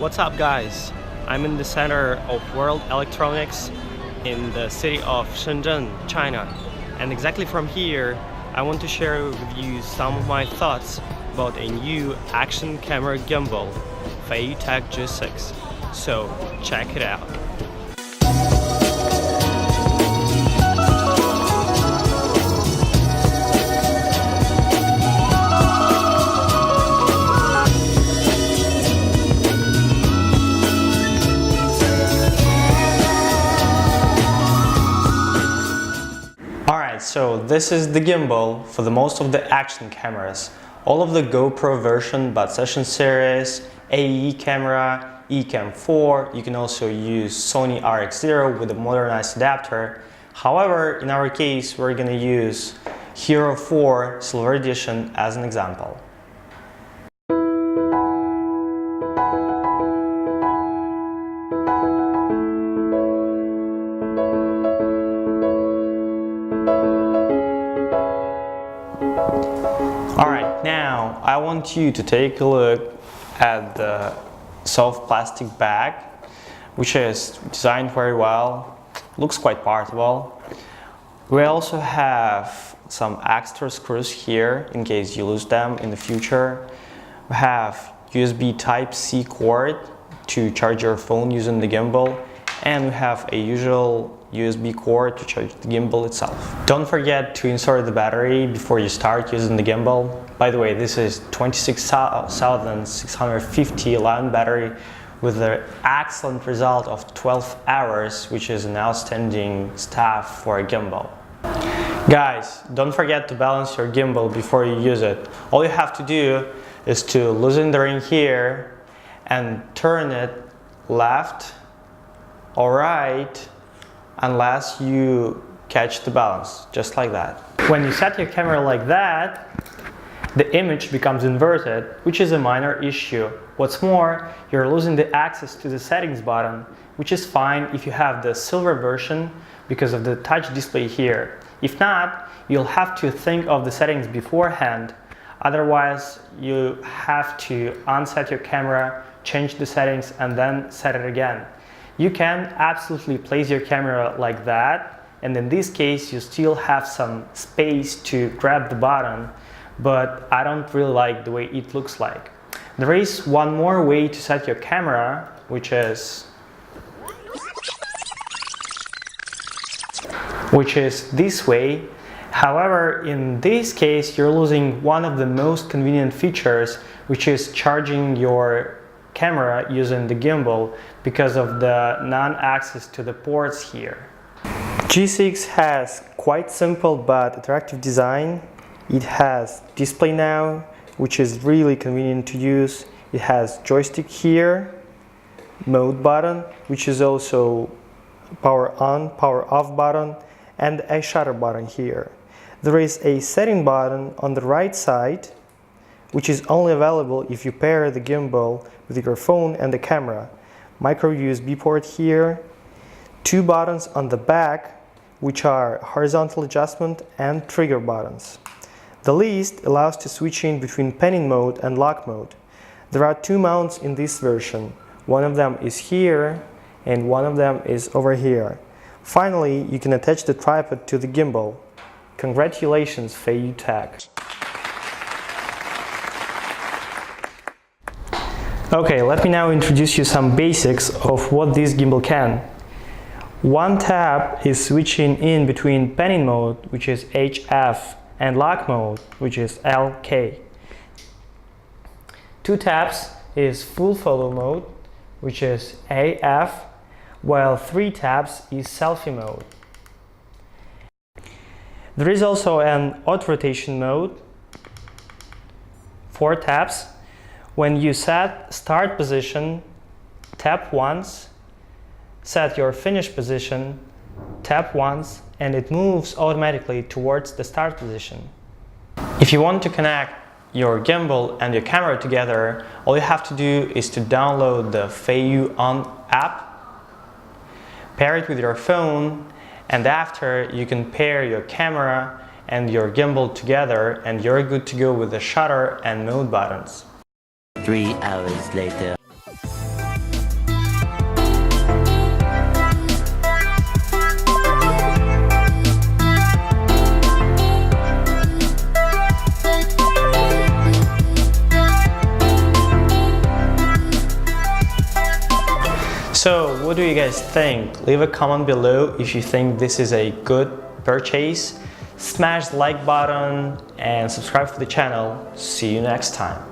What's up guys? I'm in the center of World Electronics in the city of Shenzhen, China. And exactly from here, I want to share with you some of my thoughts about a new action camera gimbal, Feiyu G6. So check it out. So this is the gimbal for the most of the action cameras. All of the GoPro version, but Session Series, AE camera, ECam 4, you can also use Sony RX0 with a modernized adapter. However, in our case, we're gonna use Hero 4 Silver Edition as an example. Alright, now I want you to take a look at the soft plastic bag, which is designed very well, looks quite portable. We also have some extra screws here in case you lose them in the future. We have USB Type-C cord to charge your phone using the gimbal, and we have a usual USB cord to charge the gimbal itself. Don't forget to insert the battery before you start using the gimbal. By the way, this is 26,650 mAh battery with an excellent result of 12 hours, which is an outstanding stuff for a gimbal. Guys, don't forget to balance your gimbal before you use it. All you have to do is to loosen the ring here and turn it left or right unless you catch the balance, just like that. When you set your camera like that, the image becomes inverted, which is a minor issue. What's more, you're losing the access to the settings button, which is fine if you have the silver version because of the touch display here. If not, you'll have to think of the settings beforehand. Otherwise, you have to unset your camera, change the settings, and then set it again. You can absolutely place your camera like that, and in this case you still have some space to grab the button, but I don't really like the way it looks like. There is one more way to set your camera, which is this way. However, in this case you're losing one of the most convenient features, which is charging your camera using the gimbal because of the non-access to the ports here. G6 has quite simple but attractive design. It has display now, which is really convenient to use. It has joystick here, mode button, which is also power on, power off button, and a shutter button here. There is a setting button on the right side, which is only available if you pair the gimbal with your phone and the camera. Micro USB port here, two buttons on the back, which are horizontal adjustment and trigger buttons. The list allows to switch in between panning mode and lock mode. There are two mounts in this version. One of them is here and one of them is over here. Finally, you can attach the tripod to the gimbal. Congratulations, Feiyu Tech. Okay, let me now introduce you some basics of what this gimbal can. One tap is switching in between panning mode, which is HF, and lock mode, which is LK. Two taps is full follow mode, which is AF, while three taps is selfie mode. There is also an auto rotation mode, 4 taps. When you set start position, tap once, set your finish position, tap once, and it moves automatically towards the start position. If you want to connect your gimbal and your camera together, all you have to do is to download the Feiyu app, pair it with your phone, and after you can pair your camera and your gimbal together and you're good to go with the shutter and mode buttons. 3 hours later. So what do you guys think? Leave a comment below if you think this is a good purchase. Smash the like button and subscribe to the channel. See you next time.